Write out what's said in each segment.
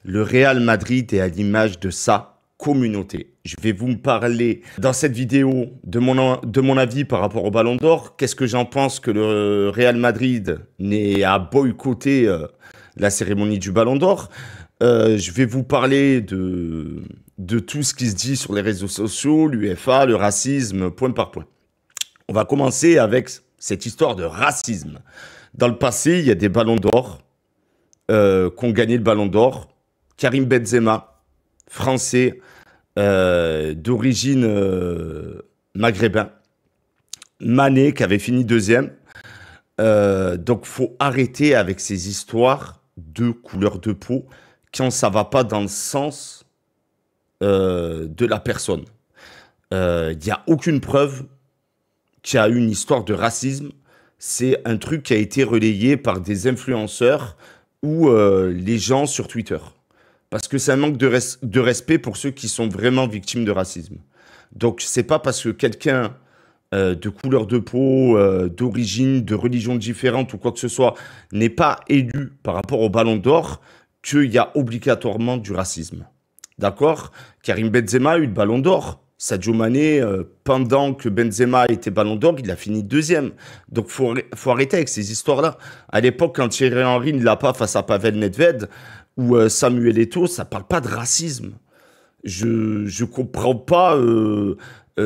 Le Real Madrid est à l'image de sa communauté. Je vais vous parler dans cette vidéo de mon avis par rapport au Ballon d'Or. Qu'est-ce que j'en pense que le Real Madrid n'ait à boycotter la cérémonie du Ballon d'Or. Je vais vous parler de tout ce qui se dit sur les réseaux sociaux, l'UEFA, le racisme, point par point. On va commencer avec cette histoire de racisme. Dans le passé, il y a des Ballons d'Or qui ont gagné le Ballon d'Or. Karim Benzema, français, d'origine maghrébin. Mané, qui avait fini deuxième. Donc, faut arrêter avec ces histoires de couleur de peau quand ça va pas dans le sens de la personne. Il n'y a aucune preuve qu'il y a eu une histoire de racisme. C'est un truc qui a été relayé par des influenceurs ou les gens sur Twitter. Parce que c'est un manque de respect pour ceux qui sont vraiment victimes de racisme. Donc, c'est pas parce que quelqu'un de couleur de peau, d'origine, de religion différente ou quoi que ce soit n'est pas élu par rapport au Ballon d'Or qu'il y a obligatoirement du racisme. D'accord? Karim Benzema a eu le Ballon d'Or. Sadio Mané, pendant que Benzema était Ballon d'Or, il a fini deuxième. Donc, faut arrêter avec ces histoires-là. À l'époque, quand Thierry Henry ne l'a pas face à Pavel Nedved ou Samuel Eto'o, ça parle pas de racisme. Je comprends pas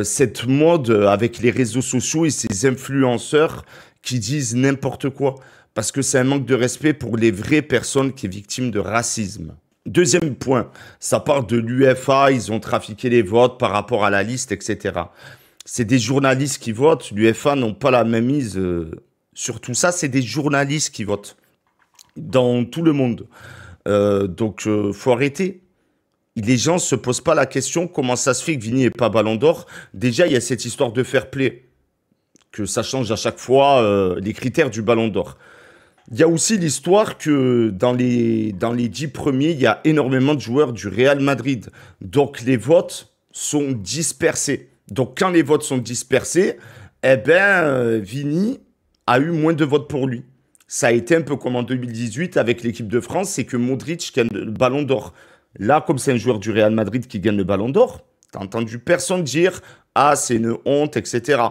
cette mode avec les réseaux sociaux et ces influenceurs qui disent n'importe quoi. Parce que c'est un manque de respect pour les vraies personnes qui sont victimes de racisme. Deuxième point, ça part de l'UEFA, ils ont trafiqué les votes par rapport à la liste, etc. C'est des journalistes qui votent, l'UEFA n'ont pas la même mise sur tout ça, c'est des journalistes qui votent dans tout le monde. Donc, faut arrêter. Les gens se posent pas la question comment ça se fait que Vini n'est pas Ballon d'Or. Déjà, il y a cette histoire de fair play, que ça change à chaque fois les critères du Ballon d'Or. Il y a aussi l'histoire que dans les 10 premiers, il y a énormément de joueurs du Real Madrid. Donc, les votes sont dispersés. Donc, quand les votes sont dispersés, eh ben, Vini a eu moins de votes pour lui. Ça a été un peu comme en 2018 avec l'équipe de France, c'est que Modric gagne le Ballon d'Or. Là, comme c'est un joueur du Real Madrid qui gagne le Ballon d'Or, t'as entendu personne dire « Ah, c'est une honte, etc. »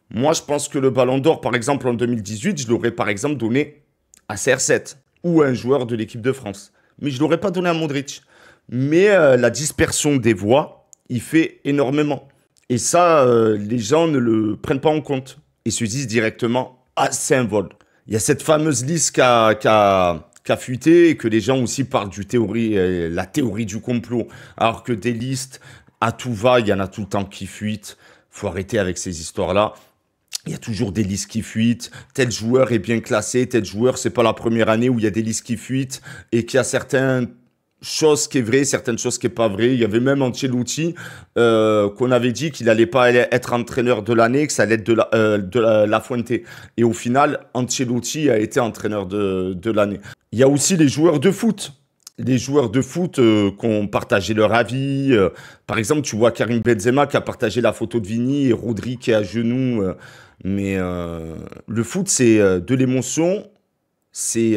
Moi, je pense que le Ballon d'Or, par exemple, en 2018, je l'aurais par exemple donné à CR7 ou à un joueur de l'équipe de France. Mais je ne l'aurais pas donné à Modric. Mais la dispersion des voix, il fait énormément. Et ça, les gens ne le prennent pas en compte et se disent directement « Ah, c'est un vol ». Il y a cette fameuse liste qui a fuité et que les gens aussi parlent la théorie du complot. Alors que des listes, à tout va, il y en a tout le temps qui fuitent. Faut arrêter avec ces histoires-là. Il y a toujours des listes qui fuitent. Tel joueur est bien classé, tel joueur, c'est pas la première année où il y a des listes qui fuitent et qu'il y a certaines choses qui est vraies, certaines choses qui est pas vraies. Il y avait même Ancelotti qu'on avait dit qu'il allait pas être entraîneur de l'année, que ça allait être de la Fuente. Et au final, Ancelotti a été entraîneur de l'année. Il y a aussi les joueurs de foot. Les joueurs de foot qui ont partagé leur avis. Par exemple, tu vois Karim Benzema qui a partagé la photo de Vini et Rodri qui est à genoux. Mais le foot, c'est de l'émotion. C'est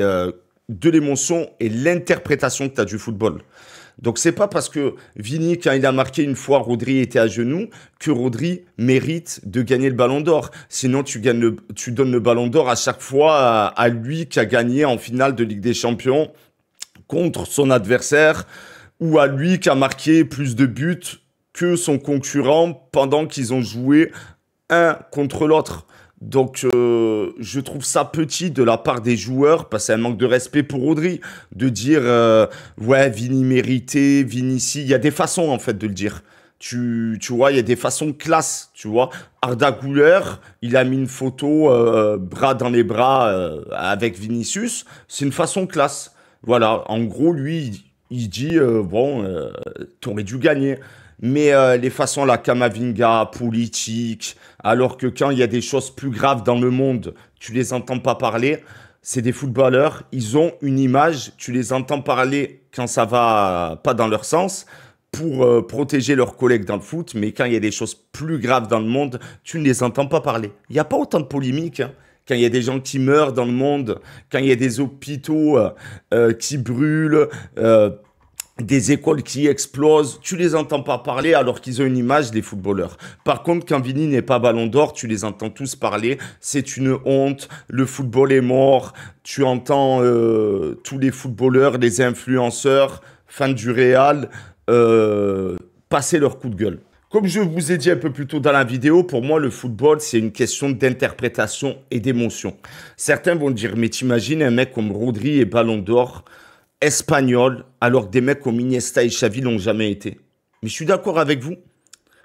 de l'émotion et l'interprétation que tu as du football. Donc, c'est pas parce que Vini, quand il a marqué une fois, Rodri était à genoux, que Rodri mérite de gagner le Ballon d'Or. Sinon, tu donnes le Ballon d'Or à chaque fois à lui qui a gagné en finale de Ligue des Champions contre son adversaire ou à lui qui a marqué plus de buts que son concurrent pendant qu'ils ont joué un contre l'autre. Donc, je trouve ça petit de la part des joueurs, parce que c'est un manque de respect pour Rodri, de dire ouais, Vini mérité, Vini si. Il y a des façons, en fait, de le dire. Tu vois, il y a des façons classe, tu vois. Arda Güler, il a mis une photo bras dans les bras avec Vinicius. C'est une façon classe. Voilà, en gros, lui, il dit bon, t'aurais dû gagner. Mais les façons, la Kamavinga, politique, alors que quand il y a des choses plus graves dans le monde, tu les entends pas parler. C'est des footballeurs, ils ont une image, tu les entends parler quand ça va pas dans leur sens pour protéger leurs collègues dans le foot, mais quand il y a des choses plus graves dans le monde, tu ne les entends pas parler. Il n'y a pas autant de polémiques, hein. Quand il y a des gens qui meurent dans le monde, quand il y a des hôpitaux qui brûlent, des écoles qui explosent, tu les entends pas parler alors qu'ils ont une image des footballeurs. Par contre, quand Vini n'est pas Ballon d'Or, tu les entends tous parler, c'est une honte, le football est mort, tu entends tous les footballeurs, les influenceurs, fans du Real, passer leur coup de gueule. Comme je vous ai dit un peu plus tôt dans la vidéo, pour moi, le football, c'est une question d'interprétation et d'émotion. Certains vont dire, mais t'imagines un mec comme Rodri et Ballon d'Or, espagnol, alors que des mecs comme Iniesta et Xavi l'ont jamais été. Mais je suis d'accord avec vous.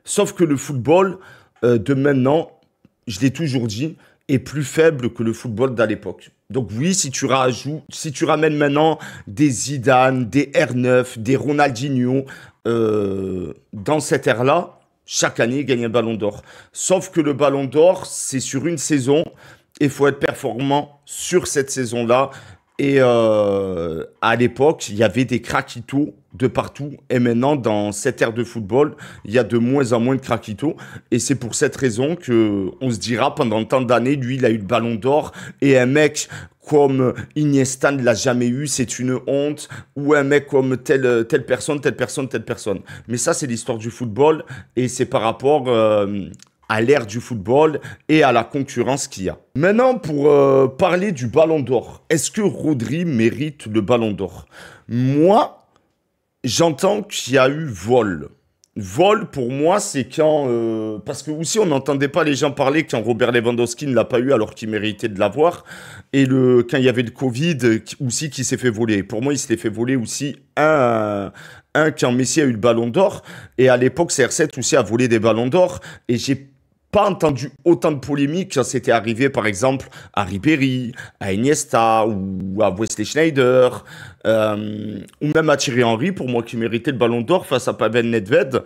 Sauf que le football de maintenant, je l'ai toujours dit, est plus faible que le football d'à l'époque. Donc oui, si tu ramènes maintenant des Zidane, des R9, des Ronaldinho, dans cette ère-là, chaque année, il gagne un ballon d'or. Sauf que le ballon d'or, c'est sur une saison, et il faut être performant sur cette saison-là. Et à l'époque, il y avait des craquitos de partout. Et maintenant, dans cette ère de football, il y a de moins en moins de craquitos. Et c'est pour cette raison qu'on se dira, pendant tant d'années, lui, il a eu le ballon d'or. Et un mec comme Iniesta ne l'a jamais eu, c'est une honte. Ou un mec comme telle personne, telle personne, telle personne. Mais ça, c'est l'histoire du football. Et c'est par rapport à l'ère du football et à la concurrence qu'il y a. Maintenant, pour parler du Ballon d'Or, est-ce que Rodri mérite le Ballon d'Or? Moi, j'entends qu'il y a eu vol. Vol, pour moi, c'est quand... parce que aussi, on n'entendait pas les gens parler quand Robert Lewandowski ne l'a pas eu alors qu'il méritait de l'avoir. Et quand il y avait le Covid, aussi, qui s'est fait voler. Pour moi, il s'était fait voler aussi quand Messi a eu le Ballon d'Or. Et à l'époque, CR7 aussi a volé des Ballons d'Or. Et j'ai pas entendu autant de polémiques quand c'était arrivé, par exemple, à Ribéry, à Iniesta ou à Wesley Sneijder, ou même à Thierry Henry, pour moi, qui méritait le Ballon d'Or face à Pavel Nedved.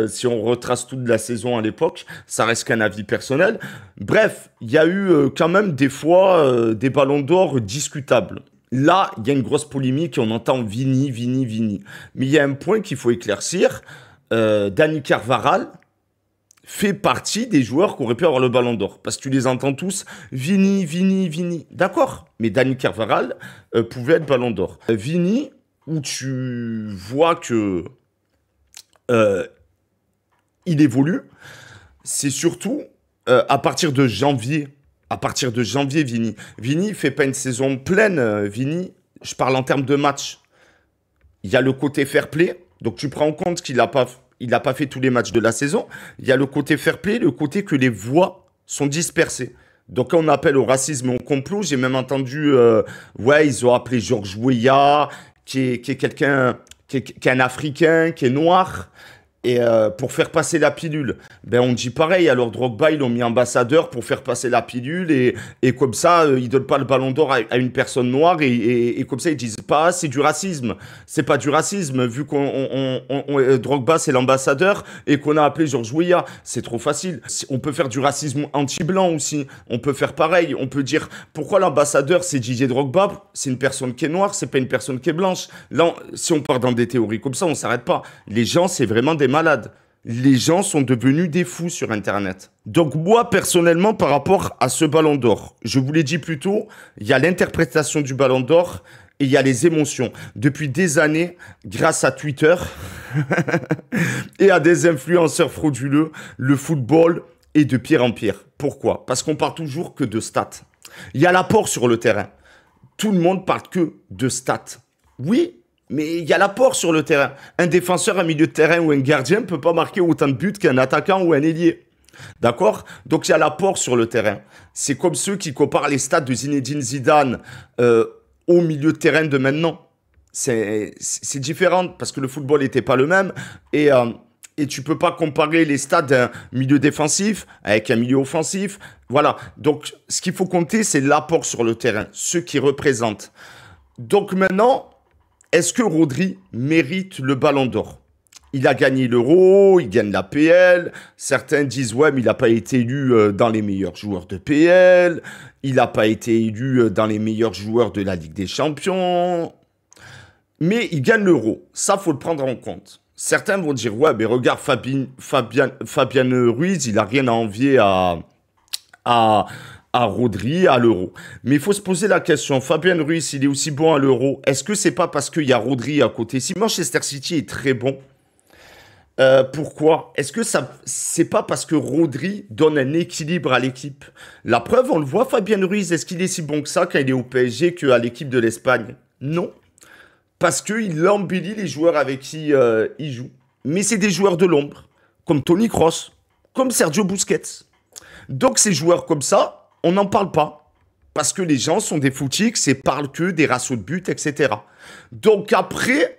Si on retrace toute la saison à l'époque, ça reste qu'un avis personnel. Bref, il y a eu quand même des fois des Ballons d'Or discutables. Là, il y a une grosse polémique et on entend Vini, Vini, Vini. Mais il y a un point qu'il faut éclaircir. Dani Carvajal fait partie des joueurs qui auraient pu avoir le Ballon d'Or. Parce que tu les entends tous, Vini, Vini, Vini. D'accord, mais Dani Carvajal pouvait être Ballon d'Or. Vini, où tu vois que il évolue, c'est surtout à partir de janvier. À partir de janvier, Vini. Vini fait pas une saison pleine. Vini, je parle en termes de match. Il y a le côté fair play. Donc tu prends en compte qu'il n'a pas fait tous les matchs de la saison. Il y a le côté fair play, le côté que les voix sont dispersées. Donc quand on appelle au racisme et au complot, j'ai même entendu, ouais, ils ont appelé Georges Weah, qui est quelqu'un, qui est un Africain, qui est noir. Et pour faire passer la pilule, ben on dit pareil. Alors Drogba, ils l'ont mis ambassadeur pour faire passer la pilule et comme ça, ils donnent pas le Ballon d'Or à une personne noire et comme ça ils disent pas c'est du racisme. C'est pas du racisme vu qu'on Drogba c'est l'ambassadeur et qu'on a appelé Georges Weah. C'est trop facile. On peut faire du racisme anti-blanc aussi. On peut faire pareil. On peut dire pourquoi l'ambassadeur c'est Didier Drogba, c'est une personne qui est noire, c'est pas une personne qui est blanche. Là, si on part dans des théories comme ça, on s'arrête pas. Les gens, c'est vraiment des malades. Les gens sont devenus des fous sur Internet. Donc moi, personnellement, par rapport à ce Ballon d'Or, je vous l'ai dit plus tôt, il y a l'interprétation du Ballon d'Or et il y a les émotions. Depuis des années, grâce à Twitter et à des influenceurs frauduleux, le football est de pire en pire. Pourquoi? Parce qu'on parle toujours que de stats. Il y a l'apport sur le terrain. Tout le monde parle que de stats. Oui, mais il y a l'apport sur le terrain. Un défenseur, un milieu de terrain ou un gardien ne peut pas marquer autant de buts qu'un attaquant ou un ailier. D'accord? Donc il y a l'apport sur le terrain. C'est comme ceux qui comparent les stats de Zinedine Zidane au milieu de terrain de maintenant. C'est différent parce que le football n'était pas le même. Et tu peux pas comparer les stats d'un milieu défensif avec un milieu offensif. Voilà. Donc ce qu'il faut compter, c'est l'apport sur le terrain. Ceux qui représentent. Donc maintenant... Est-ce que Rodri mérite le Ballon d'Or? Il a gagné l'Euro, il gagne la PL. Certains disent, ouais, mais il n'a pas été élu dans les meilleurs joueurs de PL. Il n'a pas été élu dans les meilleurs joueurs de la Ligue des Champions. Mais il gagne l'Euro. Ça, faut le prendre en compte. Certains vont dire, ouais, mais regarde Fabien Ruiz, il n'a rien à envier à à Rodri, à l'Euro. Mais il faut se poser la question, Fabien Ruiz, il est aussi bon à l'Euro. Est-ce que c'est pas parce qu'il y a Rodri à côté? Si Manchester City est très bon, pourquoi? Est-ce que ça, c'est pas parce que Rodri donne un équilibre à l'équipe? La preuve, on le voit, Fabien Ruiz, est-ce qu'il est si bon que ça quand il est au PSG qu'à l'équipe de l'Espagne? Non. Parce qu'il embellit les joueurs avec qui il joue. Mais c'est des joueurs de l'ombre, comme Toni Kroos, comme Sergio Busquets. Donc ces joueurs comme ça, on n'en parle pas. Parce que les gens sont des foutiques, et parlent que des ratios de buts, etc. Donc après,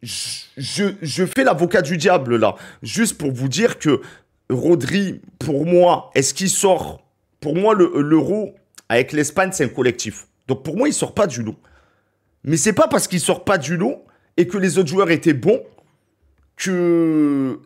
je fais l'avocat du diable là. Juste pour vous dire que Rodri, pour moi, est-ce qu'il sort? Pour moi, l'Euro avec l'Espagne, c'est un collectif. Donc pour moi, il sort pas du lot. Mais c'est pas parce qu'il sort pas du lot et que les autres joueurs étaient bons que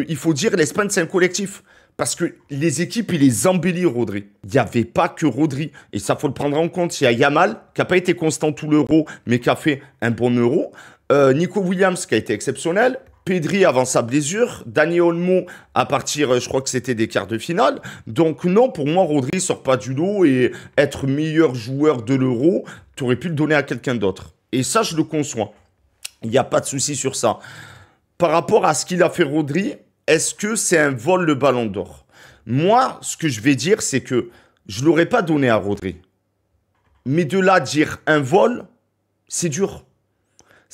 il faut dire l'Espagne c'est un collectif. Parce que les équipes, il les embellit, Rodri. Il n'y avait pas que Rodri. Et ça, faut le prendre en compte. Il y a Yamal, qui n'a pas été constant tout l'Euro, mais qui a fait un bon Euro. Nico Williams, qui a été exceptionnel. Pedri avant sa blessure. Dani Olmo, à partir, je crois que c'était des quarts de finale. Donc non, pour moi, Rodri sort pas du lot. Et être meilleur joueur de l'Euro, tu aurais pu le donner à quelqu'un d'autre. Et ça, je le conçois. Il n'y a pas de souci sur ça. Par rapport à ce qu'il a fait Rodri, est-ce que c'est un vol le ballon d'or? Moi, ce que je vais dire, c'est que je ne l'aurais pas donné à Rodri. Mais de là, dire un vol, c'est dur.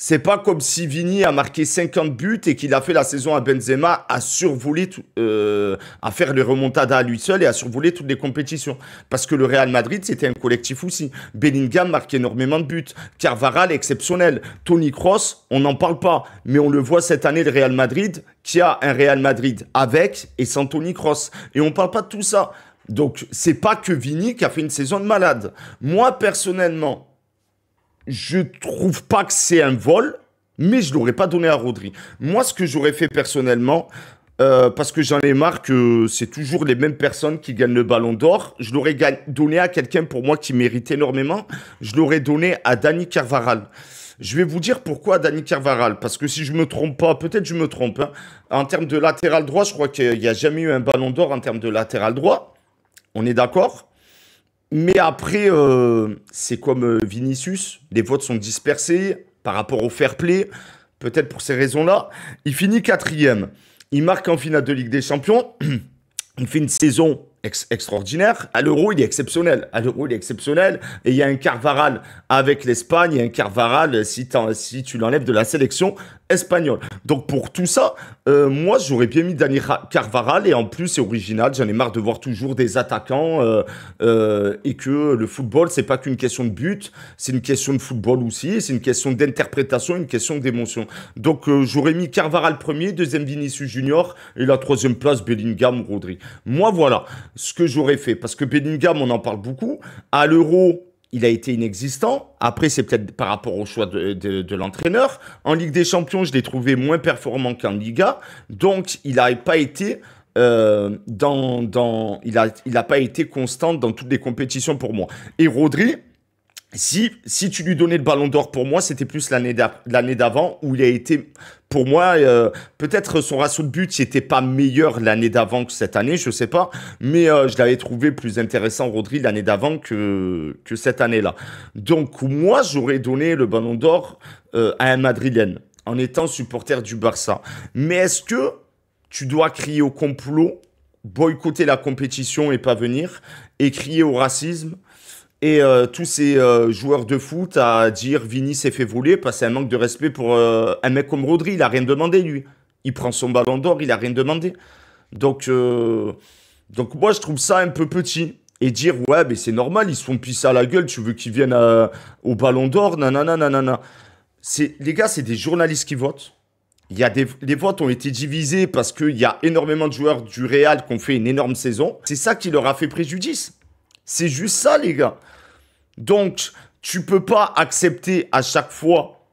C'est pas comme si Vini a marqué 50 buts et qu'il a fait la saison à Benzema à survoler, à faire les remontadas à lui seul et à survoler toutes les compétitions. Parce que le Real Madrid, c'était un collectif aussi. Bellingham marque énormément de buts. Carvajal, exceptionnel. Toni Kroos, on n'en parle pas. Mais on le voit cette année, le Real Madrid, qui a un Real Madrid avec et sans Toni Kroos. Et on parle pas de tout ça. Donc, c'est pas que Vini qui a fait une saison de malade. Moi, personnellement, je trouve pas que c'est un vol, mais je l'aurais pas donné à Rodri. Moi, ce que j'aurais fait personnellement, parce que j'en ai marre que c'est toujours les mêmes personnes qui gagnent le ballon d'or, je l'aurais donné à quelqu'un pour moi qui mérite énormément, je l'aurais donné à Dani Carvajal. Je vais vous dire pourquoi Dani Carvajal, parce que si je me trompe pas, peut-être je me trompe, hein, en termes de latéral droit, je crois qu'il n'y a jamais eu un ballon d'or en termes de latéral droit, on est d'accord? Mais après, c'est comme Vinicius, les votes sont dispersés par rapport au fair play, peut-être pour ces raisons-là. Il finit quatrième, il marque en finale de Ligue des Champions, il fait une saison extraordinaire. À l'Euro, il est exceptionnel. À l'Euro, il est exceptionnel. Et il y a un Carvajal avec l'Espagne et un Carvajal si tu l'enlèves de la sélection espagnole. Donc pour tout ça, moi j'aurais bien mis Dani Carvajal et en plus c'est original. J'en ai marre de voir toujours des attaquants et que le football c'est pas qu'une question de but, c'est une question de football aussi, c'est une question d'interprétation, une question d'émotion. Donc j'aurais mis Carvajal premier, deuxième Vinicius Junior et la troisième place Bellingham ou Rodri. Moi voilà ce que j'aurais fait parce que Bellingham on en parle beaucoup. À l'Euro, il a été inexistant. Après, c'est peut-être par rapport au choix de l'entraîneur. En Ligue des Champions, je l'ai trouvé moins performant qu'en Liga. Donc, il n'a pas été il a pas été constant dans toutes les compétitions pour moi. Et Rodri, si tu lui donnais le ballon d'or pour moi, c'était plus l'année d'avant où il a été, pour moi, peut-être son ratio de but n'était pas meilleur l'année d'avant que cette année, je sais pas, mais je l'avais trouvé plus intéressant, Rodri, l'année d'avant que cette année-là. Donc moi, j'aurais donné le ballon d'or à un Madrilène en étant supporter du Barça. Mais est-ce que tu dois crier au complot, boycotter la compétition et pas venir, et crier au racisme? Et tous ces joueurs de foot à dire Vini s'est fait voler parce que c'est un manque de respect pour un mec comme Rodri. Il a rien demandé, lui. Il prend son ballon d'or, il a rien demandé. Donc moi, je trouve ça un peu petit. Et dire, ouais, mais c'est normal, ils se font pisser à la gueule, tu veux qu'ils viennent au ballon d'or, nanana, nanana. Les gars, c'est des journalistes qui votent. Les votes ont été divisés parce qu'il y a énormément de joueurs du Real qui ont fait une énorme saison. C'est ça qui leur a fait préjudice. C'est juste ça, les gars. Donc, tu peux pas accepter à chaque fois,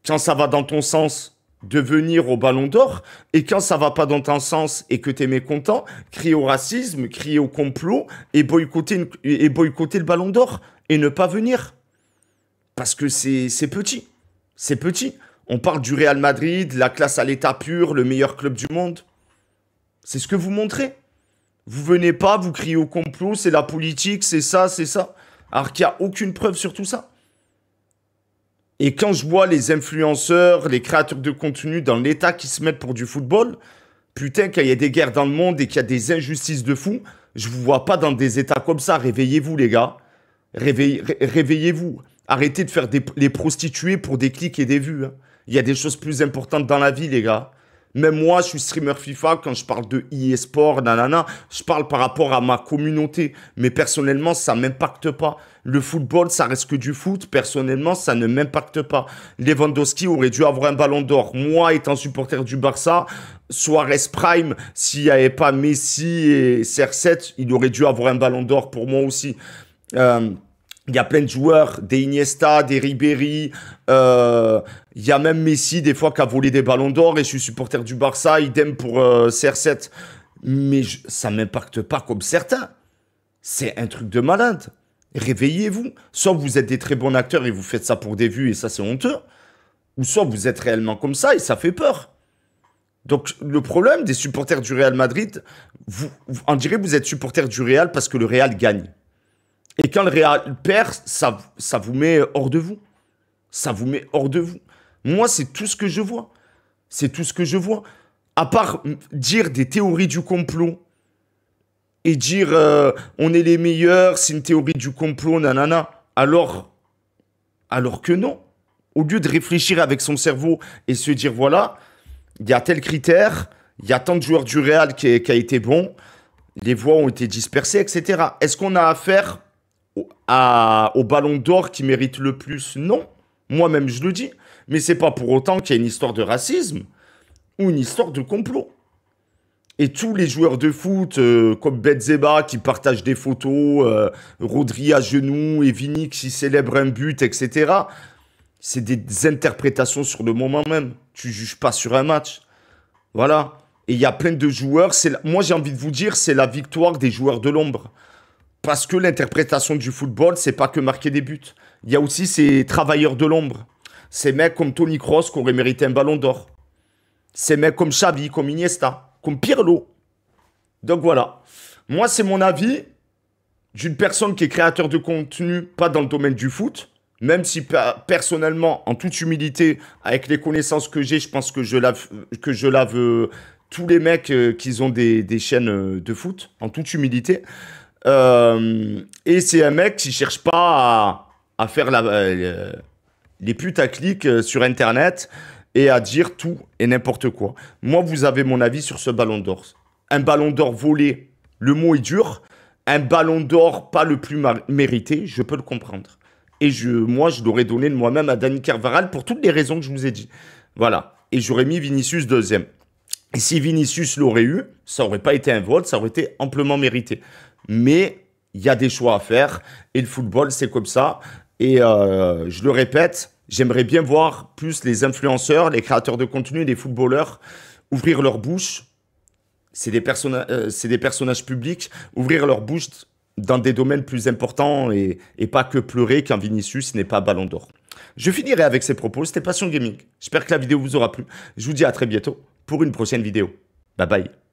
quand ça va dans ton sens, de venir au ballon d'or, et quand ça va pas dans ton sens et que tu es mécontent, crier au racisme, crier au complot, et boycotter le ballon d'or, et ne pas venir. Parce que c'est petit. C'est petit. On parle du Real Madrid, la classe à l'état pur, le meilleur club du monde. C'est ce que vous montrez. Vous venez pas, vous criez au complot, c'est la politique, c'est ça, c'est ça. Alors qu'il n'y a aucune preuve sur tout ça. Et quand je vois les influenceurs, les créateurs de contenu dans l'état qui se mettent pour du football, putain, quand il y a des guerres dans le monde et qu'il y a des injustices de fou, je vous vois pas dans des états comme ça. Réveillez-vous, les gars. Réveillez-vous. Arrêtez de faire les prostituées pour des clics et des vues, hein. Il y a des choses plus importantes dans la vie, les gars. Même moi, je suis streamer FIFA, quand je parle de e-sport, nanana, je parle par rapport à ma communauté. Mais personnellement, ça m'impacte pas. Le football, ça reste que du foot. Personnellement, ça ne m'impacte pas. Lewandowski aurait dû avoir un ballon d'or. Moi, étant supporter du Barça, Suarez Prime, s'il n'y avait pas Messi et CR7, il aurait dû avoir un ballon d'or pour moi aussi. Il y a plein de joueurs, des Iniesta, des Ribéry. Il y a même Messi, des fois, qui a volé des ballons d'or. Et je suis supporter du Barça, idem pour CR7. Mais ça ne m'impacte pas comme certains. C'est un truc de malade. Réveillez-vous. Soit vous êtes des très bons acteurs et vous faites ça pour des vues et ça, c'est honteux. Ou soit vous êtes réellement comme ça et ça fait peur. Donc, le problème des supporters du Real Madrid, on dirait que vous êtes supporter du Real parce que le Real gagne. Et quand le Real perd, ça vous met hors de vous. Ça vous met hors de vous. Moi, c'est tout ce que je vois. C'est tout ce que je vois. À part dire des théories du complot et dire on est les meilleurs, c'est une théorie du complot, nanana. Alors que non. Au lieu de réfléchir avec son cerveau et se dire voilà, il y a tel critère, il y a tant de joueurs du Real qui a été bon, les voix ont été dispersées, etc. Est-ce qu'on a affaire au ballon d'or qui mérite le plus? Non. Moi-même, je le dis. Mais c'est pas pour autant qu'il y a une histoire de racisme ou une histoire de complot. Et tous les joueurs de foot, comme Benzema qui partagent des photos, Rodri à genoux et Vini qui célèbre un but, etc. C'est des interprétations sur le moment même. Tu juges pas sur un match. Voilà. Et il y a plein de joueurs. Moi, j'ai envie de vous dire, c'est la victoire des joueurs de l'ombre. Parce que l'interprétation du football, c'est pas que marquer des buts. Il y a aussi ces travailleurs de l'ombre. Ces mecs comme Toni Kroos qui auraient mérité un ballon d'or. Ces mecs comme Xavi, comme Iniesta, comme Pirlo. Donc voilà. Moi, c'est mon avis d'une personne qui est créateur de contenu, pas dans le domaine du foot. Même si personnellement, en toute humilité, avec les connaissances que j'ai, je pense que je lave tous les mecs qui ont des chaînes de foot, en toute humilité. Et c'est un mec qui cherche pas à faire les putaclics sur Internet et à dire tout et n'importe quoi. Moi, vous avez mon avis sur ce ballon d'or. Un ballon d'or volé, le mot est dur. Un ballon d'or pas le plus mérité, je peux le comprendre. Et moi, je l'aurais donné de moi-même à Dani Carvajal pour toutes les raisons que je vous ai dit. Voilà. Et j'aurais mis Vinicius deuxième. Et si Vinicius l'aurait eu, ça n'aurait pas été un vote, ça aurait été amplement mérité. Mais il y a des choix à faire. Et le football, c'est comme ça. Et je le répète, j'aimerais bien voir plus les influenceurs, les créateurs de contenu, les footballeurs ouvrir leur bouche. C'est des personnages publics, ouvrir leur bouche dans des domaines plus importants et pas que pleurer quand Vinicius n'est pas ballon d'or. Je finirai avec ces propos. C'était Passion Gaming. J'espère que la vidéo vous aura plu. Je vous dis à très bientôt pour une prochaine vidéo. Bye bye.